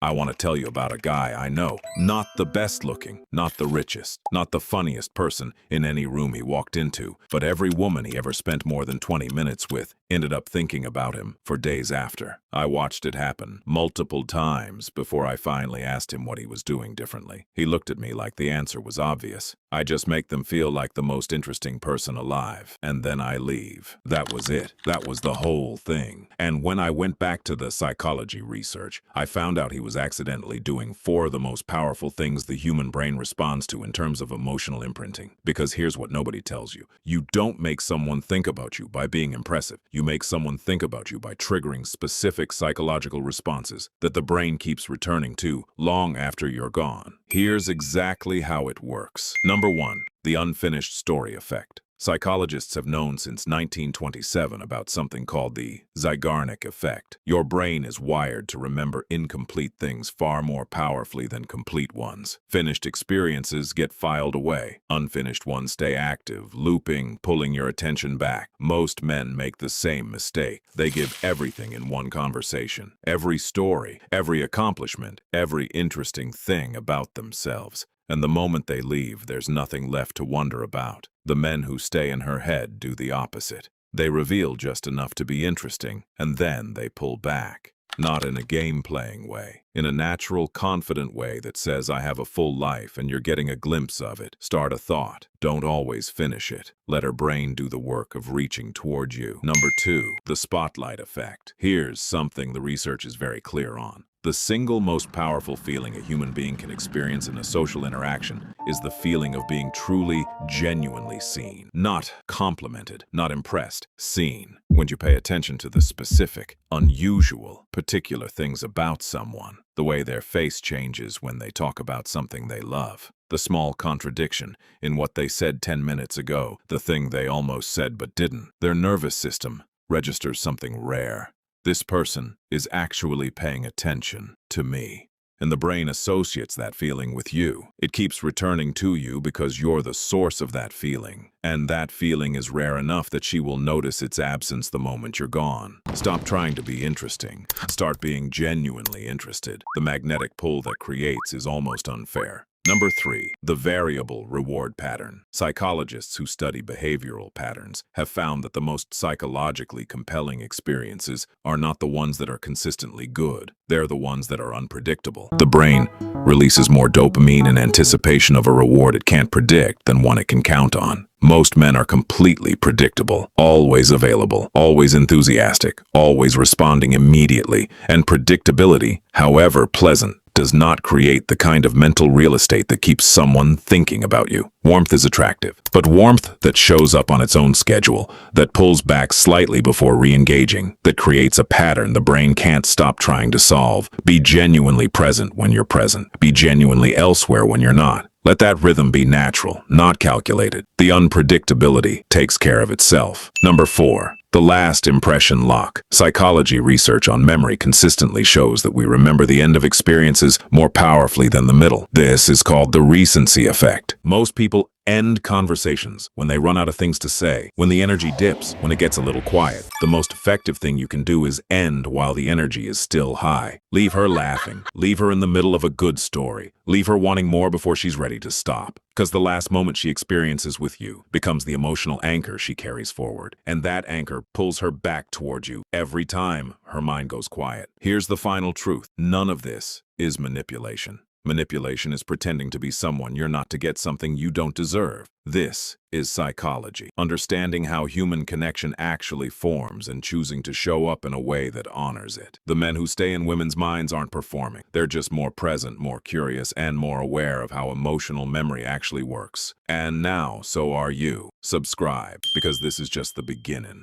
I want to tell you about a guy I know. Not the best looking, not the richest, not the funniest person in any room he walked into, but every woman he ever spent more than 20 minutes with ended up thinking about him for days after. I watched it happen multiple times before I finally asked him what he was doing differently. He looked at me like the answer was obvious. I just make them feel like the most interesting person alive, and then I leave. That was it. That was the whole thing. And when I went back to the psychology research, I found out he was accidentally doing 4 of the most powerful things the human brain responds to in terms of emotional imprinting. Because here's what nobody tells you. You don't make someone think about you by being impressive. You make someone think about you by triggering specific psychological responses that the brain keeps returning to long after you're gone. Here's exactly how it works. Number 1, the unfinished story effect. Psychologists have known since 1927 about something called the Zeigarnik Effect. Your brain is wired to remember incomplete things far more powerfully than complete ones. Finished experiences get filed away. Unfinished ones stay active, looping, pulling your attention back. Most men make the same mistake. They give everything in one conversation. Every story, every accomplishment, every interesting thing about themselves. And the moment they leave, there's nothing left to wonder about. The men who stay in her head do the opposite. They reveal just enough to be interesting, and then they pull back. Not in a game-playing way. In a natural, confident way that says, I have a full life and you're getting a glimpse of it. Start a thought. Don't always finish it. Let her brain do the work of reaching toward you. Number 2, the spotlight effect. Here's something the research is very clear on. The single most powerful feeling a human being can experience in a social interaction is the feeling of being truly, genuinely seen. Not complimented, not impressed, seen. When you pay attention to the specific, unusual, particular things about someone, the way their face changes when they talk about something they love, the small contradiction in what they said 10 minutes ago, the thing they almost said but didn't, their nervous system registers something rare. This person is actually paying attention to me. And the brain associates that feeling with you. It keeps returning to you because you're the source of that feeling. And that feeling is rare enough that she will notice its absence the moment you're gone. Stop trying to be interesting. Start being genuinely interested. The magnetic pull that creates is almost unfair. Number 3, the variable reward pattern. Psychologists who study behavioral patterns have found that the most psychologically compelling experiences are not the ones that are consistently good. They're the ones that are unpredictable. The brain releases more dopamine in anticipation of a reward it can't predict than one it can count on. Most men are completely predictable, always available, always enthusiastic, always responding immediately, and predictability, however pleasant, does not create the kind of mental real estate that keeps someone thinking about you. Warmth is attractive, but warmth that shows up on its own schedule, that pulls back slightly before re-engaging, that creates a pattern the brain can't stop trying to solve. Be genuinely present when you're present. Be genuinely elsewhere when you're not. Let that rhythm be natural, not calculated. The unpredictability takes care of itself. Number 4, the last impression lock. Psychology research on memory consistently shows that we remember the end of experiences more powerfully than the middle. This is called the recency effect. Most people end conversations when they run out of things to say, when the energy dips, when it gets a little quiet. The most effective thing you can do is end while the energy is still high. Leave her laughing. Leave her in the middle of a good story. Leave her wanting more before she's ready to stop. Because the last moment she experiences with you becomes the emotional anchor she carries forward. And that anchor pulls her back toward you every time her mind goes quiet. Here's the final truth. None of this is manipulation. Manipulation is pretending to be someone you're not to get something you don't deserve. This is psychology. Understanding how human connection actually forms and choosing to show up in a way that honors it. The men who stay in women's minds aren't performing. They're just more present, more curious, and more aware of how emotional memory actually works. And now, so are you. Subscribe, because this is just the beginning.